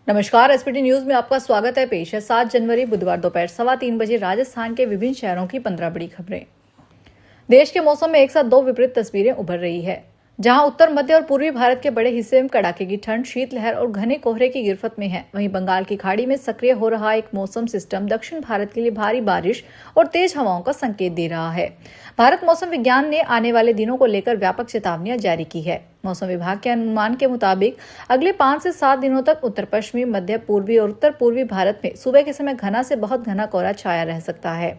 नमस्कार, SPT news में आपका स्वागत है। पेश है 7 जनवरी बुधवार दोपहर 3:15 राजस्थान के विभिन्न शहरों की 15 बड़ी खबरें। देश के मौसम में एक साथ दो विपरीत तस्वीरें उभर रही है। जहां उत्तर मध्य और पूर्वी भारत के बड़े हिस्से में कड़ाके की ठंड, शीतलहर और घने कोहरे की गिरफ्त में है, वहीं बंगाल की खाड़ी में सक्रिय हो रहा एक मौसम सिस्टम दक्षिण भारत के लिए भारी बारिश और तेज हवाओं का संकेत दे रहा है। भारत मौसम विज्ञान ने आने वाले दिनों को लेकर व्यापक चेतावनियां जारी की है। मौसम विभाग के अनुमान के मुताबिक अगले 5 से 7 दिनों तक उत्तर पश्चिमी, मध्य पूर्वी और उत्तर पूर्वी भारत में सुबह के समय घना से बहुत घना कोहरा छाया रह सकता है।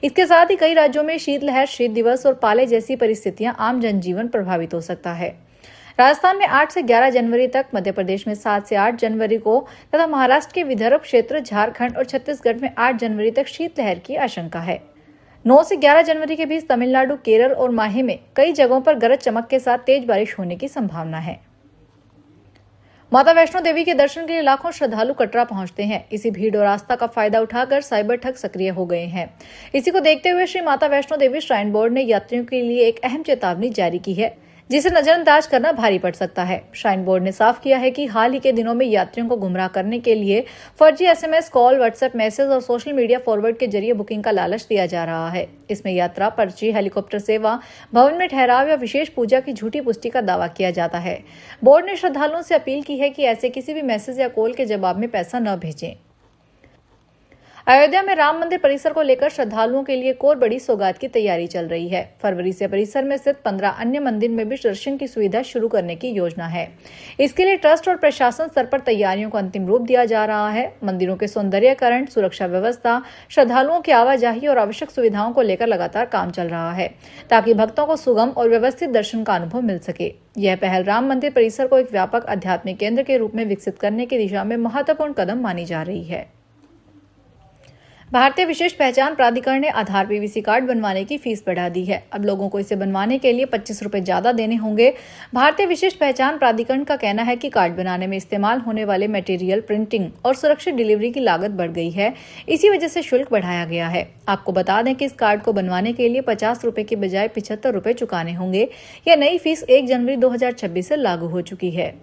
इसके साथ ही कई राज्यों में शीतलहर, शीत दिवस और पाले जैसी परिस्थितियां आम जनजीवन प्रभावित हो सकता है। राजस्थान में 8 से 11 जनवरी तक, मध्य प्रदेश में 7 से 8 जनवरी को तथा महाराष्ट्र के विदर्भ क्षेत्र, झारखंड और छत्तीसगढ़ में 8 जनवरी तक शीतलहर की आशंका है। 9 से 11 जनवरी के बीच तमिलनाडु, केरल और माहे में कई जगहों पर गरज चमक के साथ तेज बारिश होने की संभावना है। माता वैष्णो देवी के दर्शन के लिए लाखों श्रद्धालु कटरा पहुंचते हैं। इसी भीड़ और आस्था का फायदा उठाकर साइबर ठग सक्रिय हो गए हैं। इसी को देखते हुए श्री माता वैष्णो देवी श्राइन बोर्ड ने यात्रियों के लिए एक अहम चेतावनी जारी की है, जिसे नजरअंदाज करना भारी पड़ सकता है। श्राइन बोर्ड ने साफ किया है कि हाल ही के दिनों में यात्रियों को गुमराह करने के लिए फर्जी एसएमएस कॉल, व्हाट्सएप मैसेज और सोशल मीडिया फॉरवर्ड के जरिए बुकिंग का लालच दिया जा रहा है। इसमें यात्रा पर्ची, हेलीकॉप्टर सेवा, भवन में ठहराव या विशेष पूजा की झूठी पुष्टि का दावा किया जाता है। बोर्ड ने श्रद्धालुओं से अपील की है कि ऐसे किसी भी मैसेज या कॉल के जवाब में पैसा न भेजें। अयोध्या में राम मंदिर परिसर को लेकर श्रद्धालुओं के लिए एक और बड़ी सौगात की तैयारी चल रही है। फरवरी से परिसर में स्थित 15 अन्य मंदिर में भी दर्शन की सुविधा शुरू करने की योजना है। इसके लिए ट्रस्ट और प्रशासन स्तर पर तैयारियों को अंतिम रूप दिया जा रहा है। मंदिरों के सौंदर्यीकरण, सुरक्षा व्यवस्था, श्रद्धालुओं की आवाजाही और आवश्यक सुविधाओं को लेकर लगातार काम चल रहा है, ताकि भक्तों को सुगम और व्यवस्थित दर्शन का अनुभव मिल सके। यह पहल राम मंदिर परिसर को एक व्यापक आध्यात्मिक केंद्र के रूप में विकसित करने की दिशा में महत्वपूर्ण कदम मानी जा रही है। भारतीय विशिष्ट पहचान प्राधिकरण ने आधार पीवीसी कार्ड बनवाने की फीस बढ़ा दी है। अब लोगों को इसे बनवाने के लिए 25 रुपए ज्यादा देने होंगे। भारतीय विशिष्ट पहचान प्राधिकरण का कहना है कि कार्ड बनाने में इस्तेमाल होने वाले मटेरियल, प्रिंटिंग और सुरक्षित डिलीवरी की लागत बढ़ गई है। इसी वजह से शुल्क बढ़ाया गया है। आपको बता दें कि इस कार्ड को बनवाने के लिए 50 रुपए की बजाय 75 रुपए चुकाने होंगे। यह नई फीस 1 जनवरी 2026 से लागू हो चुकी है।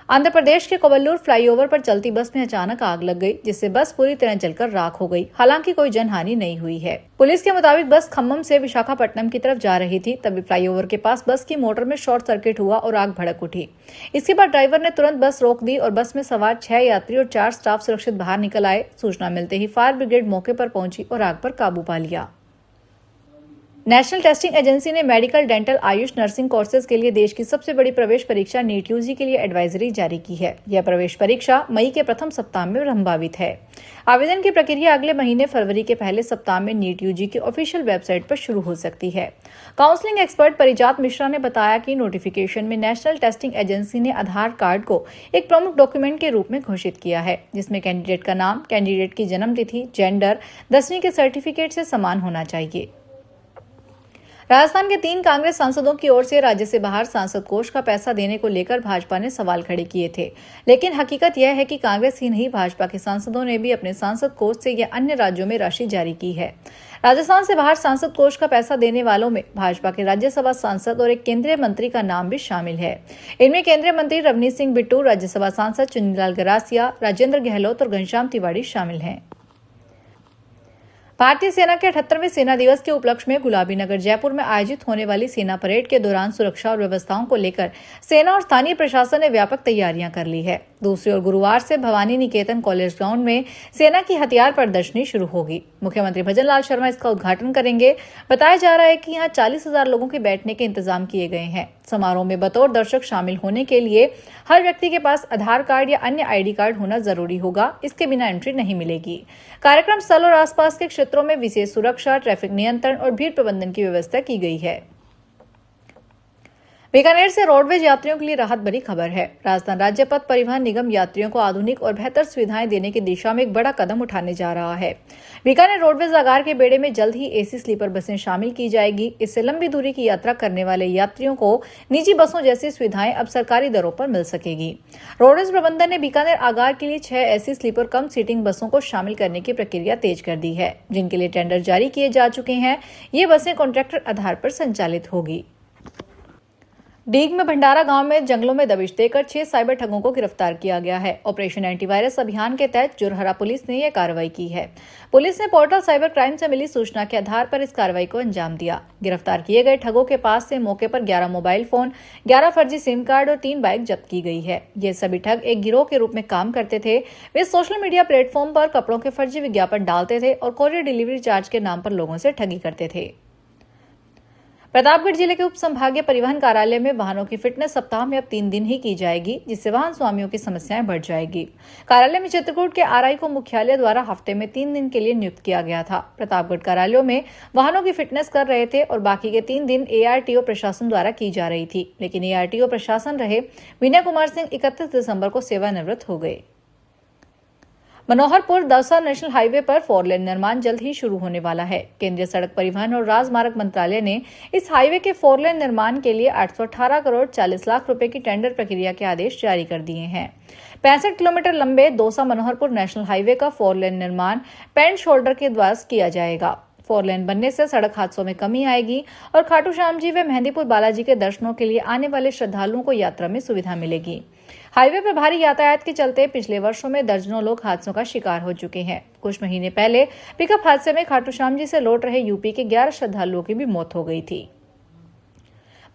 आंध्र प्रदेश के कोवल्लूर फ्लाईओवर पर चलती बस में अचानक आग लग गई, जिससे बस पूरी तरह जलकर राख हो गई। हालांकि कोई जनहानि नहीं हुई है। पुलिस के मुताबिक बस खम्मम से विशाखापट्टनम की तरफ जा रही थी, तभी फ्लाईओवर के पास बस की मोटर में शॉर्ट सर्किट हुआ और आग भड़क उठी। इसके बाद ड्राइवर ने तुरंत बस रोक दी और बस में सवार 6 यात्री और 4 स्टाफ सुरक्षित बाहर निकल आए। सूचना मिलते ही फायर ब्रिगेड मौके पर पहुंची और आग पर काबू पा लिया। नेशनल टेस्टिंग एजेंसी ने medical, dental, Ayush, nursing courses के लिए देश की सबसे बड़ी प्रवेश परीक्षा नीट यूजी के लिए एडवाइजरी जारी की है। यह प्रवेश परीक्षा मई के प्रथम सप्ताह में संभावित है। आवेदन की प्रक्रिया अगले महीने फरवरी के पहले सप्ताह में नीट यूजी की ऑफिशियल वेबसाइट पर शुरू हो सकती है। काउंसलिंग एक्सपर्ट परिजात मिश्रा ने बताया कि नोटिफिकेशन में नेशनल टेस्टिंग एजेंसी ने आधार कार्ड को एक प्रमुख डॉक्यूमेंट के रूप में घोषित किया है, जिसमें कैंडिडेट का नाम, कैंडिडेट की जन्म तिथि, जेंडर, 10वीं के सर्टिफिकेट से समान होना चाहिए। राजस्थान के 3 कांग्रेस सांसदों की ओर से राज्य से बाहर सांसद कोष का पैसा देने को लेकर भाजपा ने सवाल खड़े किए थे, लेकिन हकीकत यह है कि कांग्रेस ही नहीं, भाजपा के सांसदों ने भी अपने सांसद कोष से या अन्य राज्यों में राशि जारी की है। राजस्थान से बाहर सांसद कोष का पैसा देने वालों में भाजपा के राज्यसभा सांसद और एक केंद्रीय मंत्री का नाम भी शामिल है। इनमें केंद्रीय मंत्री रवनीत सिंह बिट्टू, राज्यसभा सांसद चुन्नीलाल गरासिया, राजेंद्र गहलोत और घनश्याम तिवारी शामिल हैं। भारतीय सेना के 78वें सेना दिवस के उपलक्ष्य में गुलाबी नगर जयपुर में आयोजित होने वाली सेना परेड के दौरान सुरक्षा और व्यवस्थाओं को लेकर सेना और स्थानीय प्रशासन ने व्यापक तैयारियां कर ली है। दूसरी ओर गुरुवार से भवानी निकेतन कॉलेज ग्राउंड में सेना की हथियार प्रदर्शनी शुरू होगी। मुख्यमंत्री भजनलाल शर्मा इसका उद्घाटन करेंगे। बताया जा रहा है कि यहाँ 40,000 लोगों के बैठने के इंतजाम किए गए हैं। समारोह में बतौर दर्शक शामिल होने के लिए हर व्यक्ति के पास आधार कार्ड या अन्य आईडी कार्ड होना जरूरी होगा। इसके बिना एंट्री नहीं मिलेगी। कार्यक्रम स्थल और आसपास के क्षेत्रों में विशेष सुरक्षा, ट्रैफिक नियंत्रण और भीड़ प्रबंधन की व्यवस्था की गई है। बीकानेर से रोडवेज यात्रियों के लिए राहत भरी खबर है। राजस्थान राज्य पथ परिवहन निगम यात्रियों को आधुनिक और बेहतर सुविधाएं देने की दिशा में एक बड़ा कदम उठाने जा रहा है। बीकानेर रोडवेज आगार के बेड़े में जल्द ही एसी स्लीपर बसें शामिल की जाएगी। इससे लंबी दूरी की यात्रा करने वाले यात्रियों को निजी बसों जैसी सुविधाएं अब सरकारी दरों पर मिल सकेगी। रोडवेज प्रबंधन ने बीकानेर आगार के लिए 6 एसी स्लीपर कम सीटिंग बसों को शामिल करने की प्रक्रिया तेज कर दी है, जिनके लिए टेंडर जारी किए जा चुके हैं। ये बसें कॉन्ट्रैक्टर आधार पर संचालित होगी। डीग में भंडारा गांव में जंगलों में दबिश देकर 6 साइबर ठगों को गिरफ्तार किया गया है। ऑपरेशन एंटीवायरस अभियान के तहत जुरहरा पुलिस ने यह कार्रवाई की है। पुलिस ने पोर्टल साइबर क्राइम से मिली सूचना के आधार पर इस कार्रवाई को अंजाम दिया। गिरफ्तार किए गए ठगों के पास से मौके पर 11 मोबाइल फोन, 11 फर्जी सिम कार्ड और 3 बाइक जब्त की गई है। ये सभी ठग एक गिरोह के रूप में काम करते थे। वे सोशल मीडिया प्लेटफॉर्म पर कपड़ों के फर्जी विज्ञापन डालते थे और कोरियर डिलीवरी चार्ज के नाम पर लोगों से ठगी करते थे। प्रतापगढ़ जिले के उप संभागीय परिवहन कार्यालय में वाहनों की फिटनेस सप्ताह में अब 3 दिन ही की जाएगी, जिससे वाहन स्वामियों की समस्याएं बढ़ जाएगी। कार्यालय में चित्रकूट के आरआई को मुख्यालय द्वारा हफ्ते में 3 दिन के लिए नियुक्त किया गया था। प्रतापगढ़ कार्यालयों में वाहनों की फिटनेस कर रहे थे और बाकी के 3 दिन एआरटीओ प्रशासन द्वारा की जा रही थी, लेकिन एआरटीओ प्रशासन रहे विनय कुमार सिंह 31 दिसंबर को सेवानिवृत्त हो गए। मनोहरपुर दौसा नेशनल हाईवे पर 4 लेन निर्माण जल्द ही शुरू होने वाला है। केंद्रीय सड़क परिवहन और राजमार्ग मंत्रालय ने इस हाईवे के 4 लेन निर्माण के लिए 818 करोड़ 40 लाख रुपए की टेंडर प्रक्रिया के आदेश जारी कर दिए हैं। 65 किलोमीटर लंबे दौसा मनोहरपुर नेशनल हाईवे का 4 लेन निर्माण पेंट शोल्डर के द्वारा किया जाएगा। 4 लेन बनने से सड़क हादसों में कमी आएगी और खाटू श्याम जी व मेहंदीपुर बालाजी के दर्शनों के लिए आने वाले श्रद्धालुओं को यात्रा में सुविधा मिलेगी। हाईवे पर भारी यातायात के चलते पिछले वर्षों में दर्जनों लोग हादसों का शिकार हो चुके हैं। कुछ महीने पहले पिकअप हादसे में खाटू श्याम जी से लौट रहे यूपी के 11 श्रद्धालुओं की भी मौत हो गई थी।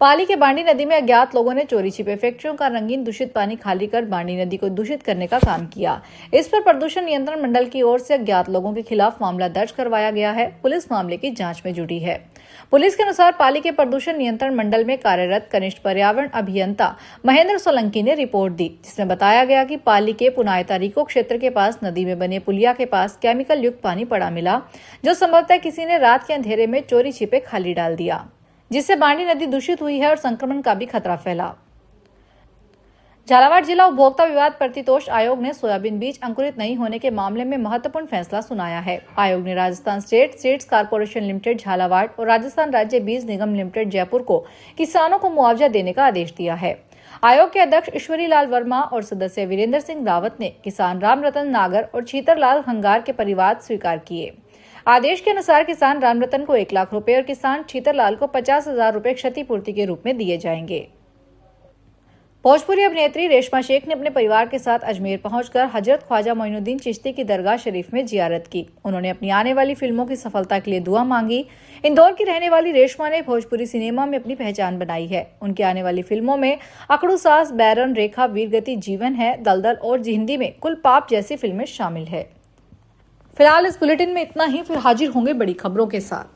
पाली के बांडी नदी में अज्ञात लोगों ने चोरी छिपे फैक्ट्रियों का रंगीन दूषित पानी खाली कर बांडी नदी को दूषित करने का काम किया। इस पर प्रदूषण नियंत्रण मंडल की ओर से अज्ञात लोगों के खिलाफ मामला दर्ज करवाया गया है। पुलिस मामले की जांच में जुटी है। पुलिस के अनुसार पाली के प्रदूषण नियंत्रण मंडल में कार्यरत कनिष्ठ पर्यावरण अभियंता महेंद्र सोलंकी ने रिपोर्ट दी, जिसमें बताया गया कि पाली के पुनायता रिको क्षेत्र के पास नदी में बने पुलिया के पास केमिकल युक्त पानी पड़ा मिला, जो संभवतः किसी ने रात के अंधेरे में चोरी छिपे खाली डाल दिया, जिससे बांडी नदी दूषित हुई है और संक्रमण का भी खतरा फैला। झालावाड़ जिला उपभोक्ता विवाद प्रतितोष आयोग ने सोयाबीन बीज अंकुरित नहीं होने के मामले में महत्वपूर्ण फैसला सुनाया है। आयोग ने Rajasthan state seeds corporation limited Jhalawar और राजस्थान राज्य बीज निगम लिमिटेड जयपुर को किसानों को मुआवजा देने का आदेश दिया है। आयोग के अध्यक्ष ईश्वरी लाल वर्मा और सदस्य वीरेंद्र सिंह रावत ने किसान राम रतन नागर और छीतर लाल हंगार के परिवाद स्वीकार किए। आदेश के अनुसार किसान राम रतन को 1 लाख रुपए और किसान छीतर लाल को 50,000 रुपए क्षतिपूर्ति के रूप में दिए जाएंगे। भोजपुरी अभिनेत्री रेशमा शेख ने अपने परिवार के साथ अजमेर पहुंचकर हजरत ख्वाजा मोइनुद्दीन चिश्ती की दरगाह शरीफ में जियारत की। उन्होंने अपनी आने वाली फिल्मों की सफलता के लिए दुआ मांगी। इंदौर की रहने वाली रेशमा ने भोजपुरी सिनेमा में अपनी पहचान बनाई है। उनकी आने वाली फिल्मों में अकड़ू सास, बैरन, रेखा, वीरगति, जीवन है, दलदल और हिंदी में कुल पाप जैसी फिल्में शामिल है। फिलहाल इस बुलेटिन में इतना ही, फिर हाजिर होंगे बड़ी खबरों के साथ।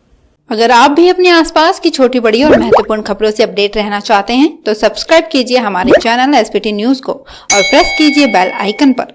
अगर आप भी अपने आसपास की छोटी बड़ी और महत्वपूर्ण खबरों से अपडेट रहना चाहते हैं तो सब्सक्राइब कीजिए हमारे चैनल एसपीटी न्यूज को और प्रेस कीजिए बेल आइकन पर।